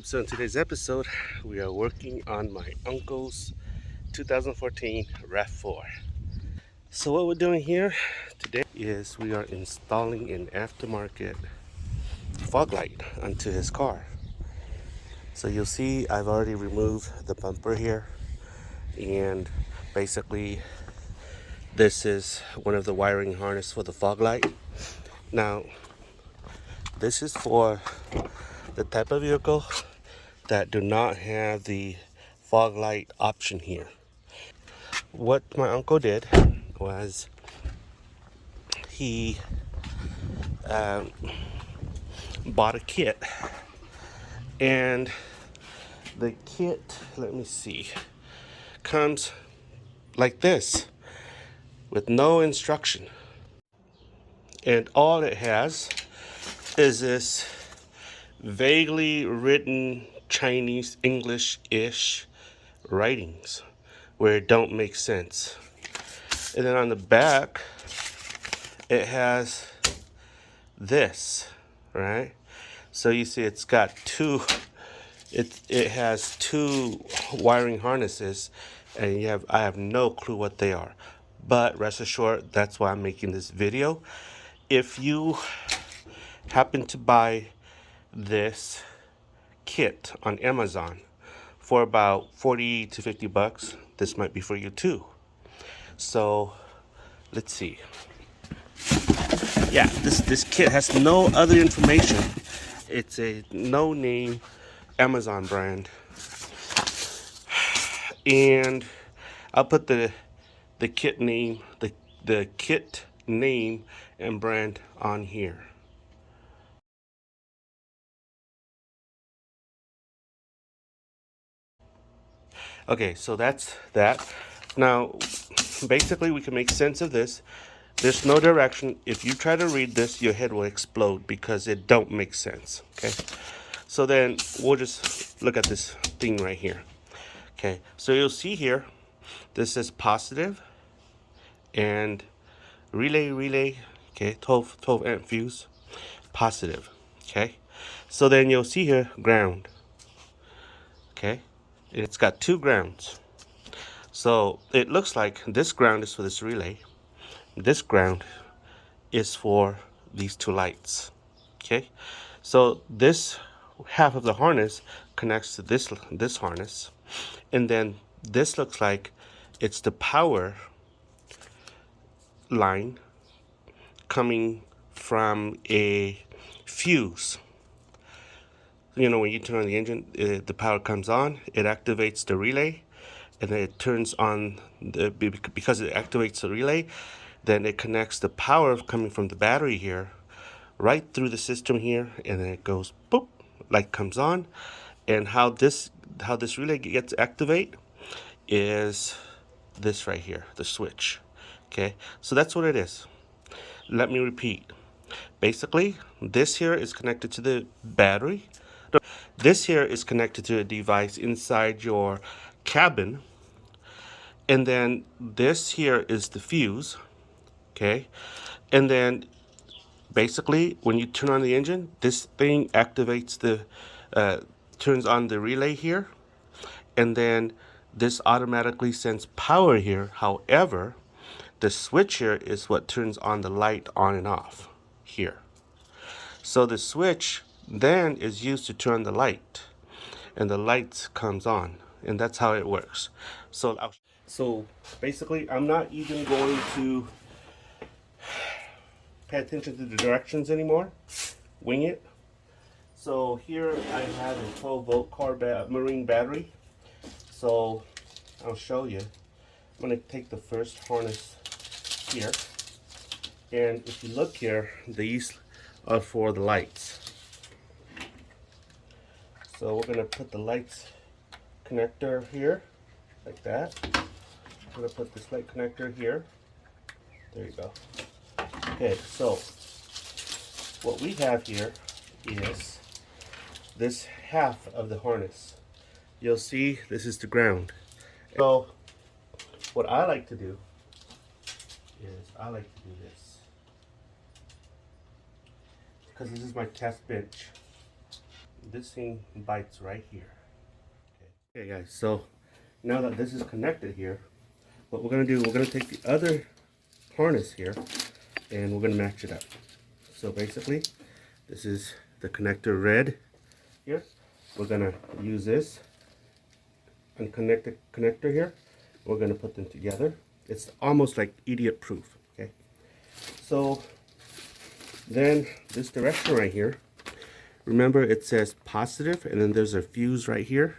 YouTube. So in today's episode, we are working on my uncle's 2014 Rav4. So what we're doing here today is we are installing an aftermarket fog light onto his car. So you'll see I've already removed the bumper here, and basically this is one of the wiring harness for the fog light. Now this is for the type of vehicle that do not have the fog light option here. What my uncle did was he bought a kit, and the kit, let me see, comes like this with no instruction, and all it has is this vaguely written Chinese English-ish writings where it don't make sense. And then on the back it has this, right? So you see it's got it has two wiring harnesses, and I have no clue what they are. But rest assured, that's why I'm making this video. If you happen to buy this kit on Amazon for about 40 to 50 bucks, this might be for you too. So let's see. Yeah, this kit has no other information. It's a no-name Amazon brand, and I'll put the kit name, the kit name and brand on here. Okay, so that's that. Now, basically, we can make sense of this. There's no direction. If you try to read this, your head will explode because it don't make sense. Okay, so then we'll just look at this thing right here. Okay, so you'll see here, this says positive and relay. Okay, 12 amp fuse, positive. Okay, so then you'll see here ground. Okay, it's got two grounds. So it looks like this ground is for this relay. This ground is for these two lights. Okay, so this half of the harness connects to this harness, and then this looks like it's the power line coming from a fuse. You know, when you turn on the engine, the power comes on, it activates the relay, and then it turns on because it activates the relay, then it connects the power coming from the battery here right through the system here, and then it goes boop, light comes on. And how this relay gets activate is this right here, the switch. Okay, so that's what it is. Let me repeat. Basically, this here is connected to the battery. This here is connected to a device inside your cabin, and then this here is the fuse. Okay, and then basically when you turn on the engine, this thing activates turns on the relay here, and then this automatically sends power here. However, the switch here is what turns on the light on and off here. So the switch then is used to turn the light, and the light comes on, and that's how it works. So basically, I'm not even going to pay attention to the directions anymore. Wing it. So here I have a 12-volt marine battery. So I'll show you. I'm going to take the first harness here, and if you look here, these are for the lights. So we're going to put the lights connector here, like that. I'm going to put this light connector here. There you go. Okay, so what we have here is this half of the harness. You'll see this is the ground. So what I like to do is I like to do this, because this is my test bench. this thing bites right here. Okay guys, so now that this is connected here, what we're going to do, we're going to take the other harness here and we're going to match it up. So basically, this is the connector red here. We're going to use this and connect the connector here. We're going to put them together. It's almost like idiot proof. Okay, so then this direction right here, remember it says positive and then there's a fuse right here.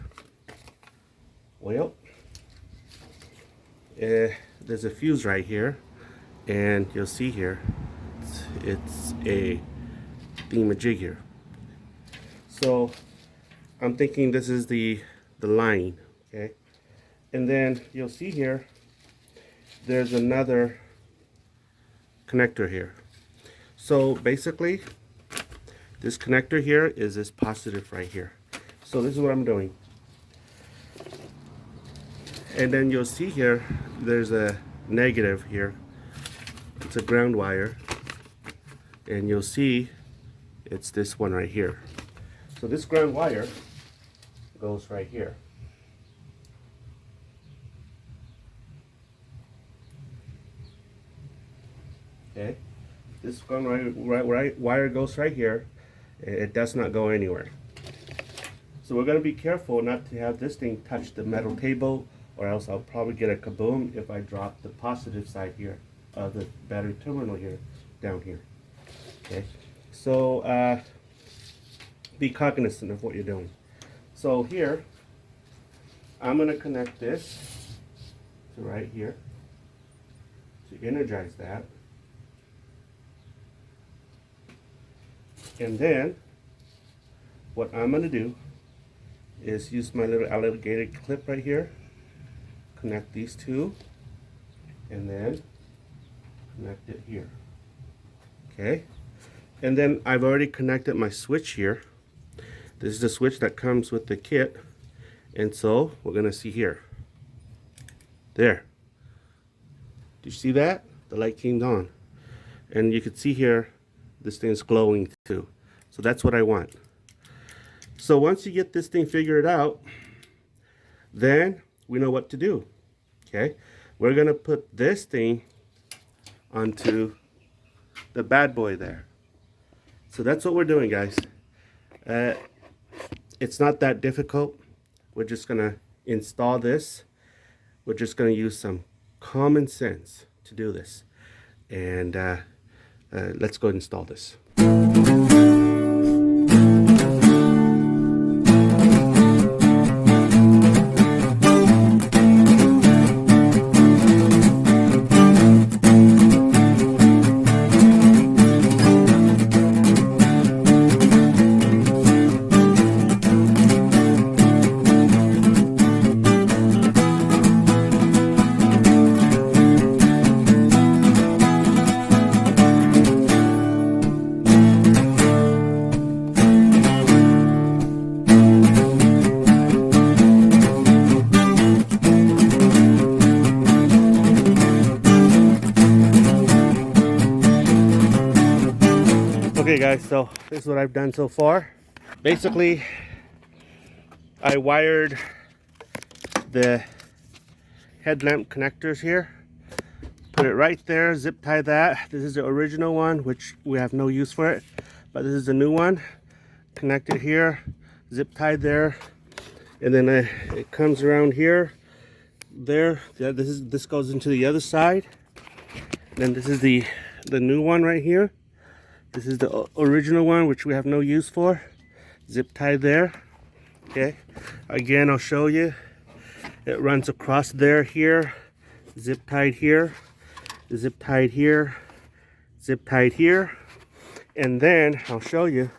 Well, there's a fuse right here, and you'll see here it's a thingamajig here. So I'm thinking this is the line, okay? And then you'll see here there's another connector here. So basically this connector here is this positive right here. So this is what I'm doing. And then you'll see here there's a negative here. It's a ground wire, and you'll see it's this one right here. So this ground wire goes right here. Okay, this ground wire goes right here. It does not go anywhere. So we're going to be careful not to have this thing touch the metal table, or else I'll probably get a kaboom if I drop the positive side here of the battery terminal here down here. Okay, so be cognizant of what you're doing. So here I'm going to connect this to right here to energize that, and then what I'm going to do is use my little alligator clip right here, connect these two, and then connect it here. Okay, and then I've already connected my switch here. This is the switch that comes with the kit, and so we're gonna see here. There. Do you see that? The light came on, and you can see here this thing is glowing too. So that's what I want. So once you get this thing figured out, then we know what to do. Okay, we're gonna put this thing onto the bad boy there. So that's what we're doing, guys. It's not that difficult. We're just gonna install this. We're just gonna use some common sense to do this, and let's go and install this. Okay guys, so this is what I've done so far. Basically, I wired the headlamp connectors here, put it right there, zip tie that. This is the original one, which we have no use for it, but this is the new one. Connect it here, zip tied there, and then it comes around here, there. Yeah, this goes into the other side. Then this is the new one right here. This is the original one, which we have no use for. Zip tied there. Okay. Again, I'll show you. It runs across there, here. Zip tied here. Zip tied here. Zip tied here. And then I'll show you.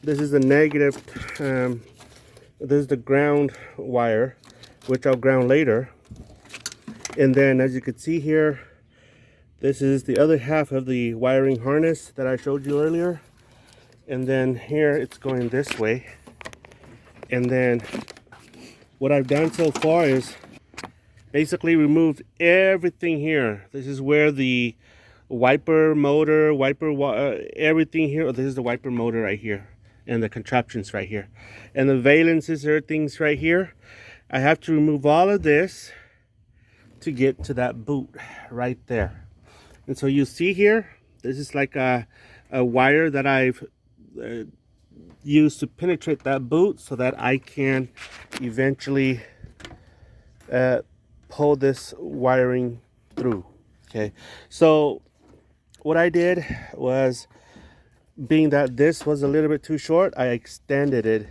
This is the negative. This is the ground wire, which I'll ground later. And then, as you can see here, this is the other half of the wiring harness that I showed you earlier. And then here it's going this way. And then what I've done so far is basically removed everything here. This is where the wiper motor, everything here. This is the wiper motor right here. and the contraptions right here. And the valences are things right here. I have to remove all of this to get to that boot right there. And so you see here, this is like a wire that I've used to penetrate that boot so that I can eventually pull this wiring through. Okay, so what I did was, being that this was a little bit too short, I extended it,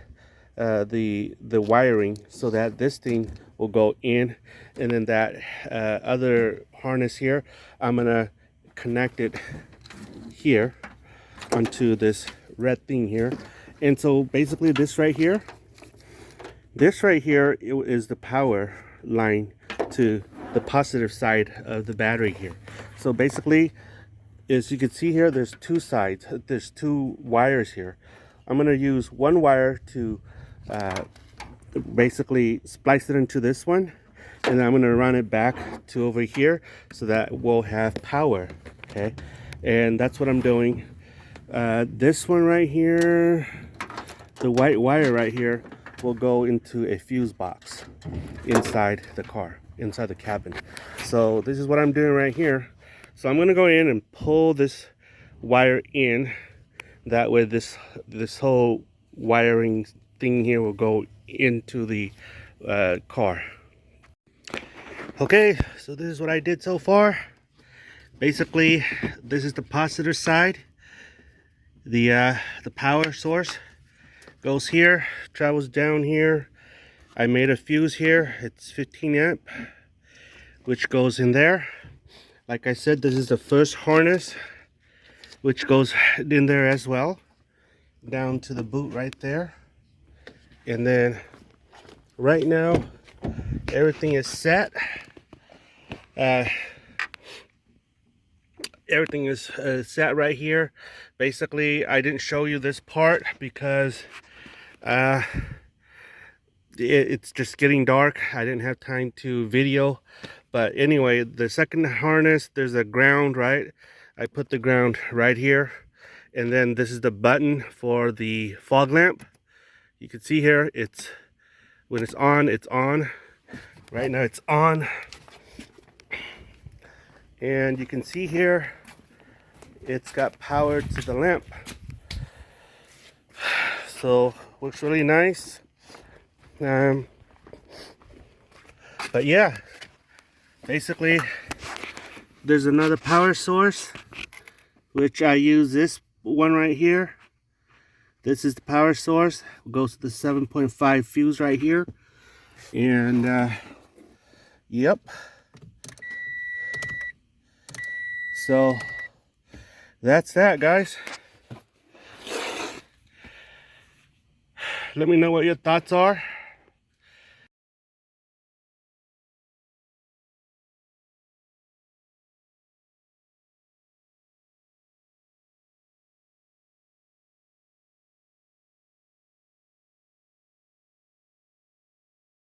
the wiring, so that this thing will go in, and then that other harness here, I'm gonna connect it here onto this red thing here. And so basically this right here is the power line to the positive side of the battery here. So basically, as you can see here, there's two sides, there's two wires here. I'm going to use one wire to basically splice it into this one, and then I'm going to run it back to over here so that we'll have power. Okay, and that's what I'm doing. This one right here, the white wire right here, will go into a fuse box inside the car, inside the cabin. So this is what I'm doing right here. So I'm going to go in and pull this wire in. That way this whole wiring thing here will go into the car. Okay, so this is what I did so far. Basically, this is the positive side. The power source goes here, travels down here. I made a fuse here. It's 15 amp, which goes in there. Like I said, this is the first harness, which goes in there as well, down to the boot right there. And then right now, everything is set. Everything is set right here. Basically, I didn't show you this part because it's just getting dark. I didn't have time to video. But anyway, the second harness, there's a ground, right? I put the ground right here. And then this is the button for the fog lamp. You can see here, it's when it's on, it's on. Right now it's on. And you can see here, it's got power to the lamp. So looks really nice. But yeah, basically there's another power source, which I use this one right here. This is the power source. It goes to the 7.5 fuse right here. And yep. So that's that, guys. Let me know what your thoughts are.